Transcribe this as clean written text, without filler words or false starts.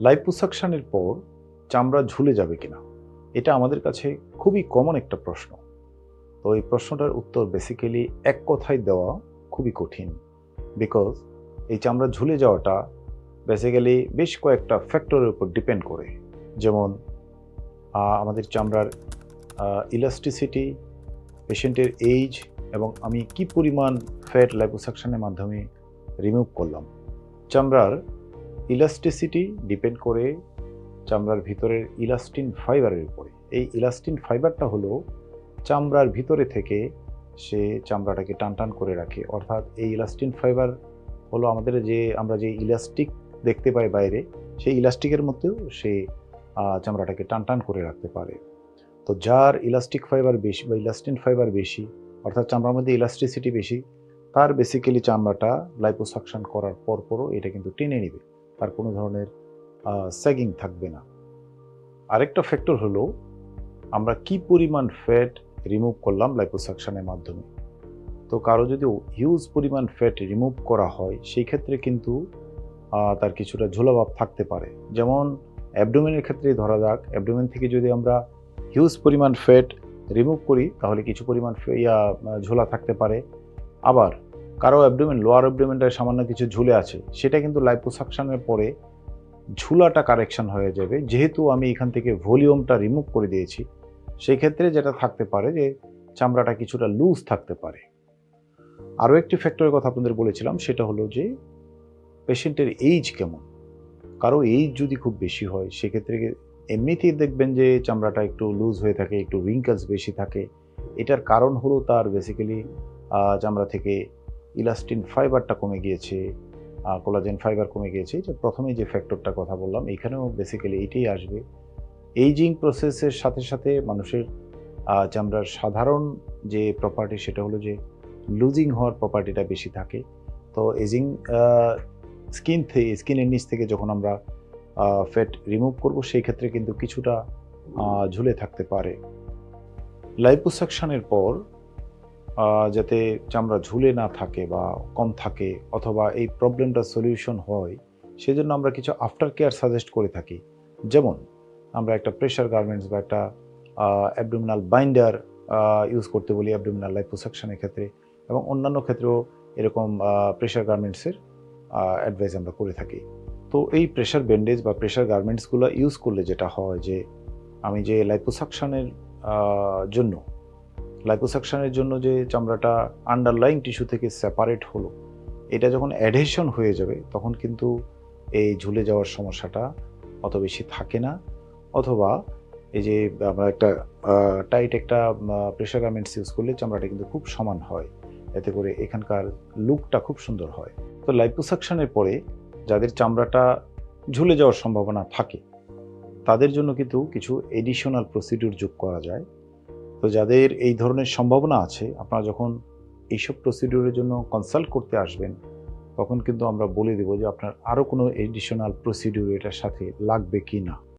লাইপোসাকশনের পর চামড়া ঝুলে যাবে কিনা, এটা আমাদের কাছে খুবই কমন একটা প্রশ্ন। তো এই প্রশ্নটার উত্তর বেসিক্যালি এক কথায় দেওয়া খুবই কঠিন। বিকজ এই চামড়া ঝুলে যাওয়াটা বেসিক্যালি বেশ কয়েকটা ফ্যাক্টরের উপর ডিপেন্ড করে। যেমন আমাদের চামড়ার ইলাস্টিসিটি, পেশেন্টের এইজ, এবং আমি কি পরিমাণ ফ্যাট লাইপোসাকশনের মাধ্যমে রিমুভ করলাম। চামড়ার ইলাস্টিসিটি ডিপেন্ড করে চামড়ার ভিতরের ইলাস্টিন ফাইবারের উপরে। এই ইলাস্টিন ফাইবারটা হলো চামড়ার ভিতরে থেকে সে চামড়াটাকে টানটান করে রাখে। অর্থাৎ এই ইলাস্টিন ফাইবার হলো আমাদের আমরা যে ইলাস্টিক দেখতে পাই বাইরে, সেই ইলাস্টিকের মধ্যেও সে চামড়াটাকে টানটান করে রাখতে পারে। তো যার ইলাস্টিক ফাইবার বেশি বা ইলাস্টিন ফাইবার বেশি, অর্থাৎ চামড়ার মধ্যে ইলাস্টিসিটি বেশি, তার বেসিক্যালি চামড়াটা লাইপোসাকশন করার পরও এটা কিন্তু টেনে নেবে, তার কোনো ধরনের স্যাগিং থাকবে না। আরেকটা ফ্যাক্টর হলো আমরা কি পরিমাণ ফ্যাট রিমুভ করলাম লাইপোসাকশনের মাধ্যমে। তো কারো যদি হিউজ পরিমাণ ফ্যাট রিমুভ করা হয়, সেই ক্ষেত্রে কিন্তু তার কিছুটা ঝোলাভাব থাকতে পারে। যেমন অ্যাবডোমেনের ক্ষেত্রে ধরা যাক, অ্যাবডোমেন থেকে যদি আমরা হিউজ পরিমাণ ফ্যাট রিমুভ করি তাহলে কিছু পরিমাণ ঝোলা থাকতে পারে। আবার কারো অ্যাবডোমেন, লোয়ার অ্যাবডোমেনটা সামান্য কিছু ঝুলে আছে, সেটা কিন্তু লাইপোসাকশনের পরে ঝুলাটা কারেকশন হয়ে যাবে। যেহেতু আমি এখান থেকে ভলিউমটা রিমুভ করে দিয়েছি, সেই ক্ষেত্রে যেটা থাকতে পারে যে চামড়াটা কিছুটা লুজ থাকতে পারে। আরও একটি ফ্যাক্টরের কথা আপনাদের বলেছিলাম, সেটা হলো যে পেশেন্টের এইজ কেমন। কারো এইজ যদি খুব বেশি হয়, সেক্ষেত্রে এমনিতেই দেখবেন যে চামড়াটা একটু লুজ হয়ে থাকে, একটু রিঙ্কেলস বেশি থাকে। এটার কারণ হলো তার বেসিক্যালি চামড়া থেকে ইলাস্টিন ফাইবারটা কমে গিয়েছে, কোলাজেন ফাইবার কমে গিয়েছে। যে প্রথমে যে ফ্যাক্টরটার কথা বললাম, এখানেও বেসিক্যালি এইটাই আসবে। এইজিং প্রসেসের সাথে সাথে মানুষের চামড়ার সাধারণ যে প্রপার্টি, সেটা হলো যে লুজিং হওয়ার প্রপার্টিটা বেশি থাকে। তো এজিং স্কিনের নিচ থেকে যখন আমরা ফ্যাট রিমুভ করব, সেই ক্ষেত্রে কিন্তু কিছুটা ঝুলে থাকতে পারে। লাইপোসাকশনের পর যাতে চামড়া ঝুলে না থাকে বা কম থাকে, অথবা এই প্রবলেমটা সলিউশন হয়, সেজন্য আমরা কিছু আফটার কেয়ার সাজেস্ট করে থাকি। যেমন আমরা একটা প্রেশার গার্মেন্টস বা একটা অ্যাবডোমিনাল বাইন্ডার ইউজ করতে বলি অ্যাবডোমিনাল লাইপোসাকশনের ক্ষেত্রে, এবং অন্যান্য ক্ষেত্রেও এরকম প্রেশার গার্মেন্টসের অ্যাডভাইস আমরা করে থাকি। তো এই প্রেশার ব্যান্ডেজ বা প্রেশার গার্মেন্টসগুলো ইউজ করলে যেটা হয় যে আমি যে লাইপোসাকশনের জন্য যে চামড়াটা আন্ডারলাইং টিস্যু থেকে সেপারেট হলো, এটা যখন অ্যাডহেশন হয়ে যাবে, তখন কিন্তু এই ঝুলে যাওয়ার সমস্যাটা অত বেশি থাকে না। অথবা এই যে আমরা একটা টাইট একটা প্রেশার গার্মেন্টস ইউজ করলে চামড়াটা কিন্তু খুব সমান হয়, এতে করে এখানকার লুকটা খুব সুন্দর হয়। তো লাইপোসাকশনের পরে যাদের চামড়াটা ঝুলে যাওয়ার সম্ভাবনা থাকে, তাদের জন্য কিন্তু কিছু এডিশনাল প্রসিডিউর যোগ করা যায়। তো যাদের এই ধরনের সম্ভাবনা আছে, আপনারা যখন এইসব প্রসিডিউরের জন্য কনসাল্ট করতে আসবেন, তখন কিন্তু আমরা বলে দেব যে আপনার আরও কোনো এডিশনাল প্রসিডিউর এটার সাথে লাগবে কি না।